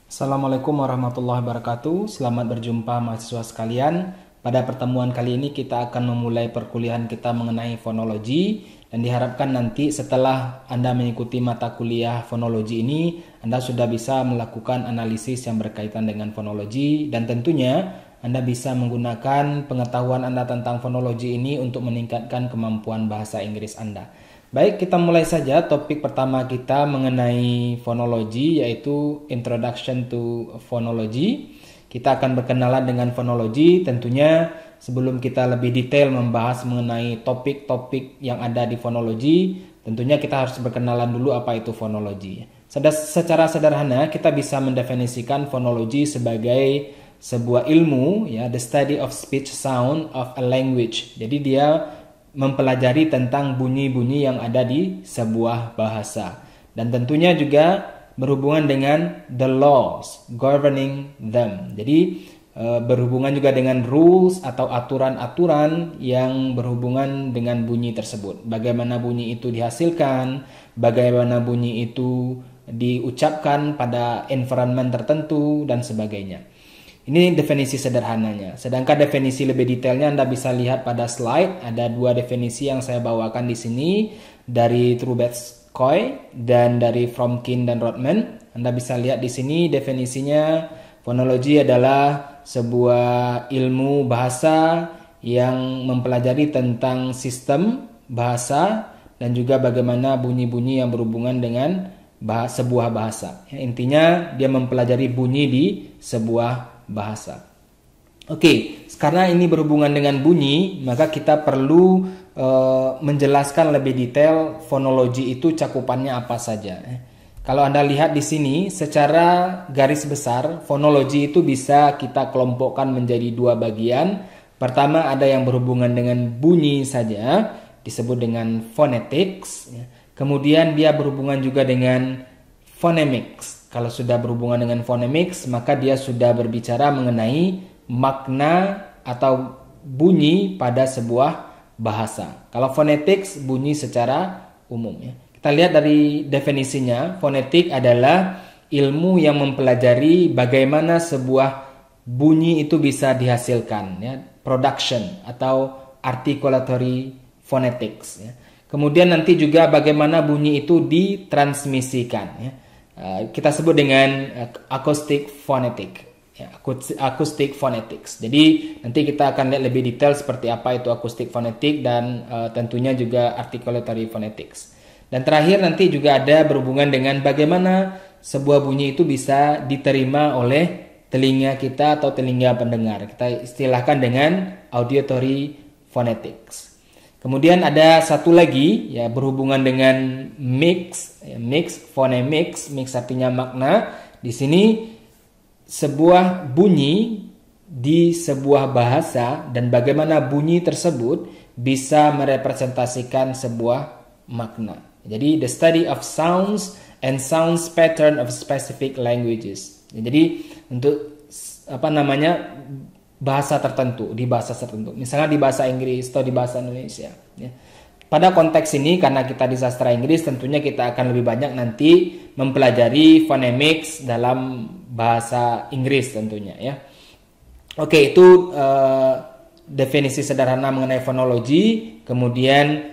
Assalamualaikum warahmatullahi wabarakatuh. Selamat berjumpa mahasiswa sekalian. Pada pertemuan kali ini kita akan memulai perkuliahan kita mengenai fonologi, dan diharapkan nanti setelah Anda mengikuti mata kuliah fonologi ini, Anda sudah bisa melakukan analisis yang berkaitan dengan fonologi, dan tentunya Anda bisa menggunakan pengetahuan Anda tentang fonologi ini untuk meningkatkan kemampuan bahasa Inggris Anda. Baik, kita mulai saja topik pertama kita mengenai fonologi, yaitu Introduction to Phonology. Kita akan berkenalan dengan fonologi. Tentunya sebelum kita lebih detail membahas mengenai topik-topik yang ada di fonologi, tentunya kita harus berkenalan dulu apa itu fonologi. Secara sederhana kita bisa mendefinisikan fonologi sebagai sebuah ilmu, ya, the study of speech sound of a language. Jadi dia mempelajari tentang bunyi-bunyi yang ada di sebuah bahasa, dan tentunya juga berhubungan dengan the laws governing them. Jadi berhubungan juga dengan rules atau aturan-aturan yang berhubungan dengan bunyi tersebut. Bagaimana bunyi itu dihasilkan, bagaimana bunyi itu diucapkan pada environment tertentu, dan sebagainya. Ini definisi sederhananya. Sedangkan definisi lebih detailnya Anda bisa lihat pada slide. Ada dua definisi yang saya bawakan di sini dari Trubetskoy dan dari Fromkin dan Rodman. Anda bisa lihat di sini definisinya. Fonologi adalah sebuah ilmu bahasa yang mempelajari tentang sistem bahasa dan juga bagaimana bunyi-bunyi yang berhubungan dengan sebuah bahasa. Intinya dia mempelajari bunyi di sebuah bahasa. Oke, karena ini berhubungan dengan bunyi, maka kita perlu menjelaskan lebih detail fonologi itu cakupannya apa saja. Kalau Anda lihat di sini, secara garis besar, fonologi itu bisa kita kelompokkan menjadi dua bagian. Pertama, ada yang berhubungan dengan bunyi saja, disebut dengan phonetics. Kemudian dia berhubungan juga dengan phonemics. Kalau sudah berhubungan dengan phonemics, maka dia sudah berbicara mengenai makna atau bunyi pada sebuah bahasa. Kalau phonetics, bunyi secara umum, ya. Kita lihat dari definisinya, fonetik adalah ilmu yang mempelajari bagaimana sebuah bunyi itu bisa dihasilkan, ya. Production atau articulatory phonetics, ya. Kemudian nanti juga bagaimana bunyi itu ditransmisikan, ya. Kita sebut dengan acoustic phonetic, ya, acoustic phonetics. Jadi nanti kita akan lihat lebih detail seperti apa itu acoustic phonetic dan tentunya juga articulatory phonetics. Dan terakhir nanti juga ada berhubungan dengan bagaimana sebuah bunyi itu bisa diterima oleh telinga kita atau telinga pendengar. Kita istilahkan dengan auditory phonetics. Kemudian ada satu lagi, ya, berhubungan dengan mix, ya, mix phonemics. Mix artinya makna. Di sini sebuah bunyi di sebuah bahasa dan bagaimana bunyi tersebut bisa merepresentasikan sebuah makna. Jadi the study of sounds and sounds pattern of specific languages. Jadi untuk bahasa tertentu, di bahasa tertentu, misalnya di bahasa Inggris atau di bahasa Indonesia, ya. Pada konteks ini, karena kita di sastra Inggris, tentunya kita akan lebih banyak nanti mempelajari phonemics dalam bahasa Inggris tentunya, ya. Oke, itu definisi sederhana mengenai fonologi, kemudian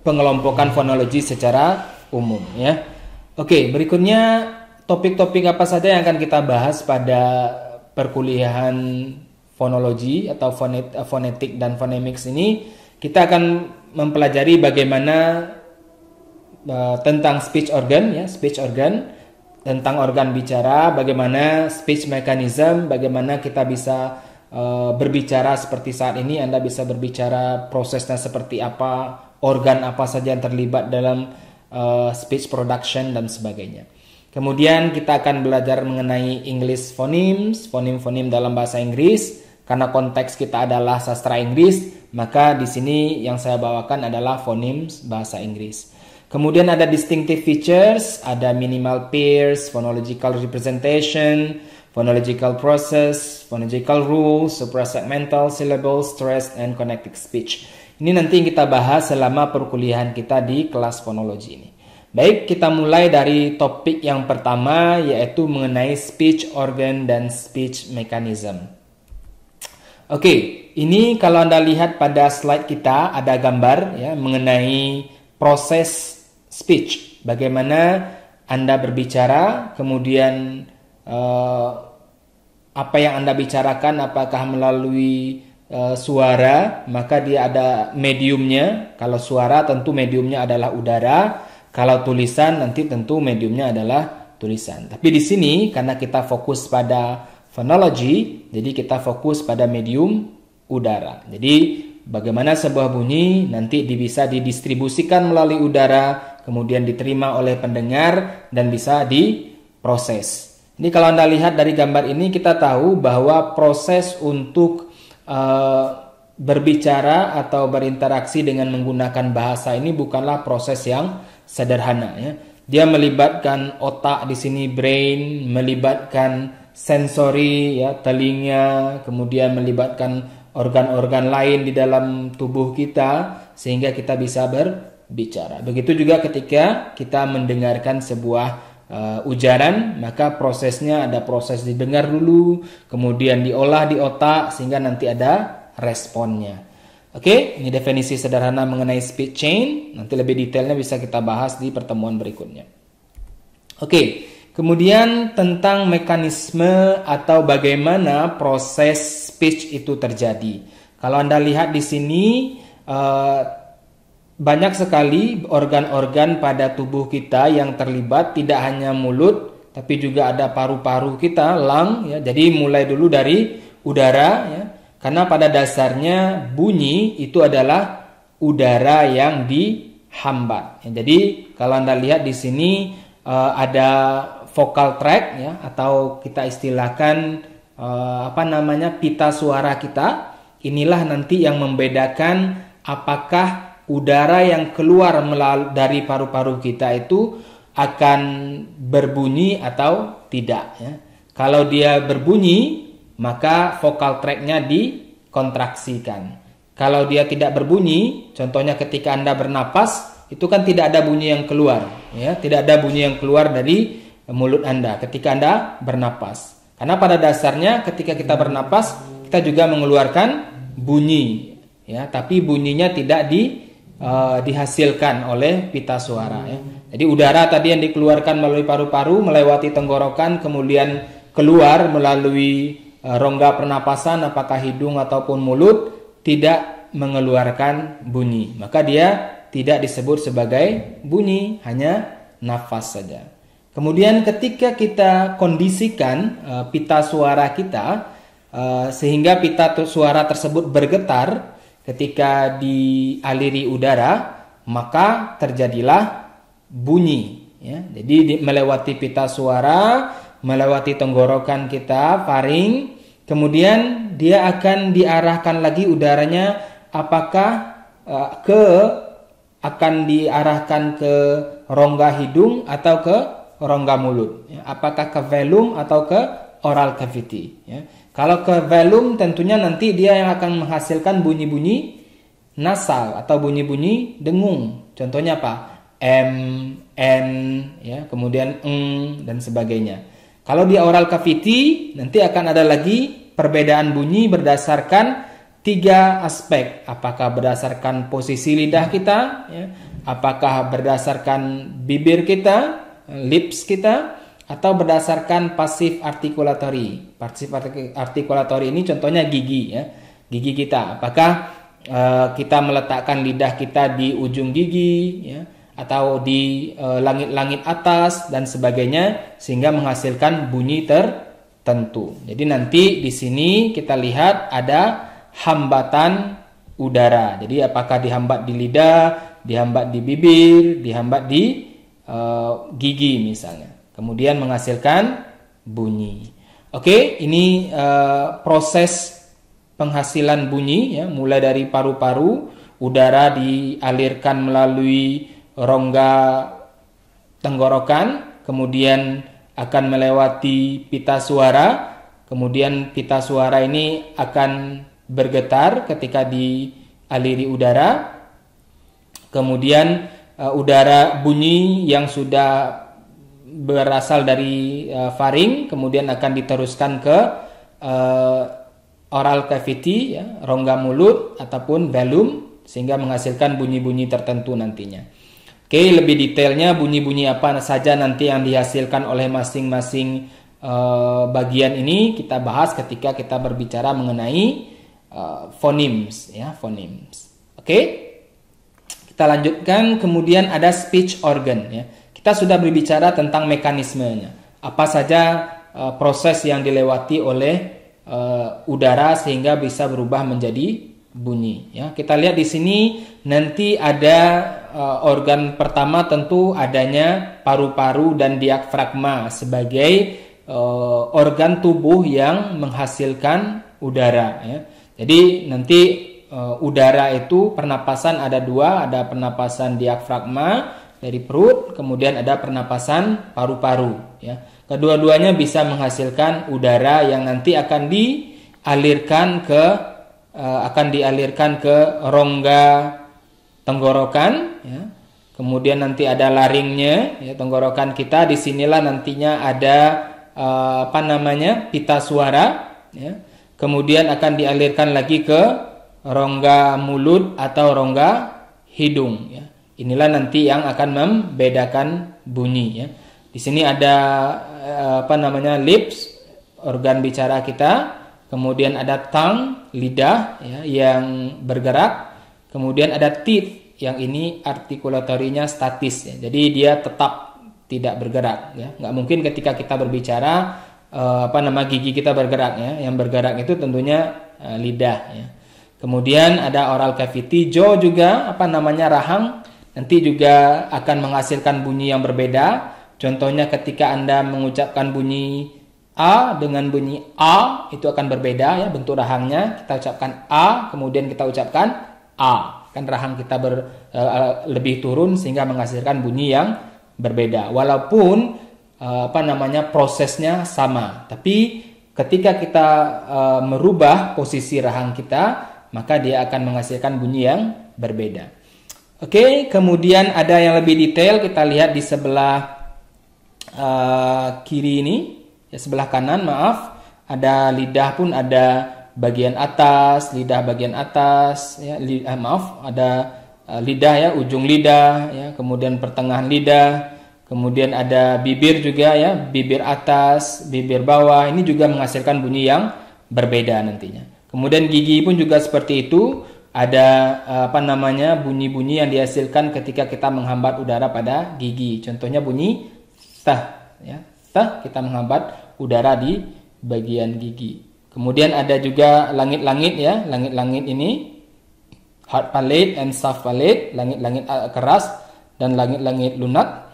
pengelompokan fonologi secara umum, ya. Oke, berikutnya topik-topik apa saja yang akan kita bahas pada perkuliahan fonologi atau fonetik dan phonemics ini. Kita akan mempelajari bagaimana tentang speech organ, ya, speech organ, tentang organ bicara, bagaimana speech mechanism, bagaimana kita bisa berbicara seperti saat ini. Anda bisa berbicara, prosesnya seperti apa, organ apa saja yang terlibat dalam speech production dan sebagainya. Kemudian kita akan belajar mengenai English phonemes, fonem-fonem dalam bahasa Inggris. Karena konteks kita adalah sastra Inggris, maka di sini yang saya bawakan adalah phonemes bahasa Inggris. Kemudian ada distinctive features, ada minimal pairs, phonological representation, phonological process, phonological rules, suprasegmental syllables, stressed and connected speech. Ini nanti kita bahas selama perkuliahan kita di kelas fonologi ini. Baik, kita mulai dari topik yang pertama, yaitu mengenai speech organ dan speech mechanism. Oke, ini kalau Anda lihat pada slide kita ada gambar ya mengenai proses speech. Bagaimana Anda berbicara, kemudian apa yang Anda bicarakan, apakah melalui suara, maka dia ada mediumnya. Kalau suara tentu mediumnya adalah udara. Kalau tulisan nanti tentu mediumnya adalah tulisan. Tapi di sini karena kita fokus pada phonology, jadi kita fokus pada medium udara. Jadi bagaimana sebuah bunyi nanti bisa didistribusikan melalui udara, kemudian diterima oleh pendengar dan bisa diproses. Ini kalau Anda lihat dari gambar ini kita tahu bahwa proses untuk berbicara atau berinteraksi dengan menggunakan bahasa ini bukanlah proses yang sederhana ya. Dia melibatkan otak di sini, brain, melibatkan sensori ya, telinga, kemudian melibatkan organ-organ lain di dalam tubuh kita sehingga kita bisa berbicara. Begitu juga ketika kita mendengarkan sebuah ujaran, maka prosesnya ada proses didengar dulu, kemudian diolah di otak sehingga nanti ada responnya. Oke, ini definisi sederhana mengenai speech chain. Nanti lebih detailnya bisa kita bahas di pertemuan berikutnya. Oke, kemudian tentang mekanisme atau bagaimana proses speech itu terjadi. Kalau Anda lihat di sini banyak sekali organ-organ pada tubuh kita yang terlibat, tidak hanya mulut, tapi juga ada paru-paru kita, lung ya. Jadi mulai dulu dari udara ya. Karena pada dasarnya bunyi itu adalah udara yang dihambat. Ya, jadi kalau Anda lihat di sini ada vocal tract ya, atau kita istilahkan pita suara kita. Inilah nanti yang membedakan apakah udara yang keluar dari paru-paru kita itu akan berbunyi atau tidak ya. Kalau dia berbunyi, maka vocal tract-nya dikontraksikan. Kalau dia tidak berbunyi, contohnya ketika Anda bernapas, itu kan tidak ada bunyi yang keluar, ya, tidak ada bunyi yang keluar dari mulut Anda ketika Anda bernapas. Karena pada dasarnya ketika kita bernapas, kita juga mengeluarkan bunyi, ya, tapi bunyinya tidak dihasilkan oleh pita suara, ya. Jadi udara tadi yang dikeluarkan melalui paru-paru melewati tenggorokan, kemudian keluar melalui rongga pernapasan, apakah hidung ataupun mulut, tidak mengeluarkan bunyi. Maka dia tidak disebut sebagai bunyi, hanya nafas saja. Kemudian ketika kita kondisikan pita suara kita sehingga pita suara tersebut bergetar ketika dialiri udara, maka terjadilah bunyi ya. Jadi melewati pita suara, melewati tenggorokan kita, faring, kemudian dia akan diarahkan lagi udaranya, apakah akan diarahkan ke rongga hidung atau ke rongga mulut, ya. Apakah ke velum atau ke oral cavity, ya. Kalau ke velum tentunya nanti dia yang akan menghasilkan bunyi-bunyi nasal atau bunyi-bunyi dengung. Contohnya apa? M, N, ya, kemudian dan sebagainya. Kalau di oral cavity nanti akan ada lagi perbedaan bunyi berdasarkan 3 aspek. Apakah berdasarkan posisi lidah kita, ya, apakah berdasarkan bibir kita, lips kita, atau berdasarkan pasif artikulatory. Pasif artikulatory ini contohnya gigi, ya, gigi kita. Apakah kita meletakkan lidah kita di ujung gigi, ya, atau di langit-langit atas dan sebagainya sehingga menghasilkan bunyi tertentu. Jadi nanti di sini kita lihat ada hambatan udara. Jadi apakah dihambat di lidah, dihambat di bibir, dihambat di gigi misalnya. Kemudian menghasilkan bunyi. Oke, ini proses penghasilan bunyi, ya, mulai dari paru-paru, udara dialirkan melalui rongga tenggorokan, kemudian akan melewati pita suara, kemudian pita suara ini akan bergetar ketika dialiri udara, kemudian udara bunyi yang sudah berasal dari faring, kemudian akan diteruskan ke oral cavity, ya, rongga mulut ataupun velum, sehingga menghasilkan bunyi-bunyi tertentu nantinya. Oke, lebih detailnya bunyi-bunyi apa saja nanti yang dihasilkan oleh masing-masing bagian ini kita bahas ketika kita berbicara mengenai phonemes, ya, phonemes. Oke, kita lanjutkan. Kemudian ada speech organ, ya. Kita sudah berbicara tentang mekanismenya, apa saja proses yang dilewati oleh udara sehingga bisa berubah menjadi bunyi, ya. Kita lihat di sini nanti ada organ pertama, tentu adanya paru-paru dan diafragma sebagai organ tubuh yang menghasilkan udara, ya. Jadi nanti udara itu pernapasan ada dua, ada pernapasan diafragma dari perut, kemudian ada pernapasan paru-paru, ya. Kedua-duanya bisa menghasilkan udara yang nanti akan dialirkan ke rongga tenggorokan, ya. Kemudian nanti ada laringnya, ya, tenggorokan kita. Disinilah nantinya ada pita suara, ya. Kemudian akan dialirkan lagi ke rongga mulut atau rongga hidung, ya. Inilah nanti yang akan membedakan bunyi, ya. Di sini ada lips, organ bicara kita. Kemudian ada tongue, lidah, ya, yang bergerak. Kemudian ada teeth, yang ini artikulatorinya statis, ya. Jadi dia tetap tidak bergerak, ya. Nggak mungkin ketika kita berbicara gigi kita bergerak, ya. Yang bergerak itu tentunya lidah, ya. Kemudian ada oral cavity, jaw juga rahang, nanti juga akan menghasilkan bunyi yang berbeda. Contohnya ketika Anda mengucapkan bunyi A dengan bunyi A, itu akan berbeda, ya, bentuk rahangnya. Kita ucapkan A, kemudian kita ucapkan A, kan rahang kita lebih turun sehingga menghasilkan bunyi yang berbeda. Walaupun prosesnya sama, tapi ketika kita merubah posisi rahang kita, maka dia akan menghasilkan bunyi yang berbeda. Oke, kemudian ada yang lebih detail, kita lihat di sebelah kiri ini, ya, sebelah kanan, maaf, ada lidah pun ada bagian atas, lidah bagian atas, ya, ada lidah, ya, ujung lidah, ya, kemudian pertengahan lidah, kemudian ada bibir juga, ya, bibir atas, bibir bawah. Ini juga menghasilkan bunyi yang berbeda nantinya. Kemudian gigi pun juga seperti itu. Ada bunyi-bunyi yang dihasilkan ketika kita menghambat udara pada gigi. Contohnya bunyi tah, ya. Tah, kita menghambat udara di bagian gigi. Kemudian ada juga langit-langit, ya. Langit-langit ini hard palate and soft palate, langit-langit keras dan langit-langit lunak.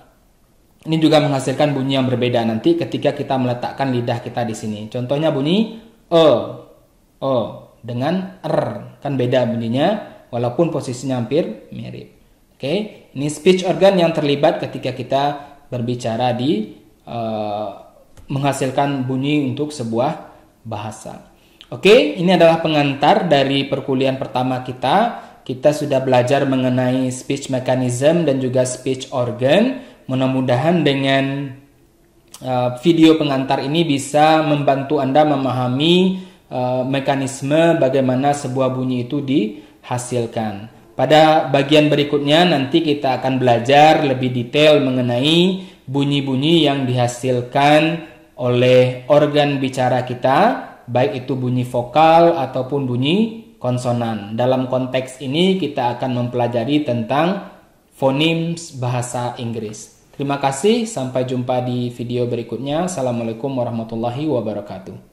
Ini juga menghasilkan bunyi yang berbeda nanti ketika kita meletakkan lidah kita di sini. Contohnya bunyi o dengan kan beda bunyinya walaupun posisinya hampir mirip. Oke, ini speech organ yang terlibat ketika kita berbicara di menghasilkan bunyi untuk sebuah bahasa. Oke, ini adalah pengantar dari perkuliahan pertama kita. Kita sudah belajar mengenai speech mechanism dan juga speech organ. Mudah-mudahan dengan video pengantar ini bisa membantu Anda memahami mekanisme bagaimana sebuah bunyi itu dihasilkan. Pada bagian berikutnya nanti kita akan belajar lebih detail mengenai bunyi-bunyi yang dihasilkan oleh organ bicara kita, baik itu bunyi vokal ataupun bunyi konsonan. Dalam konteks ini kita akan mempelajari tentang phonemes bahasa Inggris. Terima kasih, sampai jumpa di video berikutnya. Assalamualaikum warahmatullahi wabarakatuh.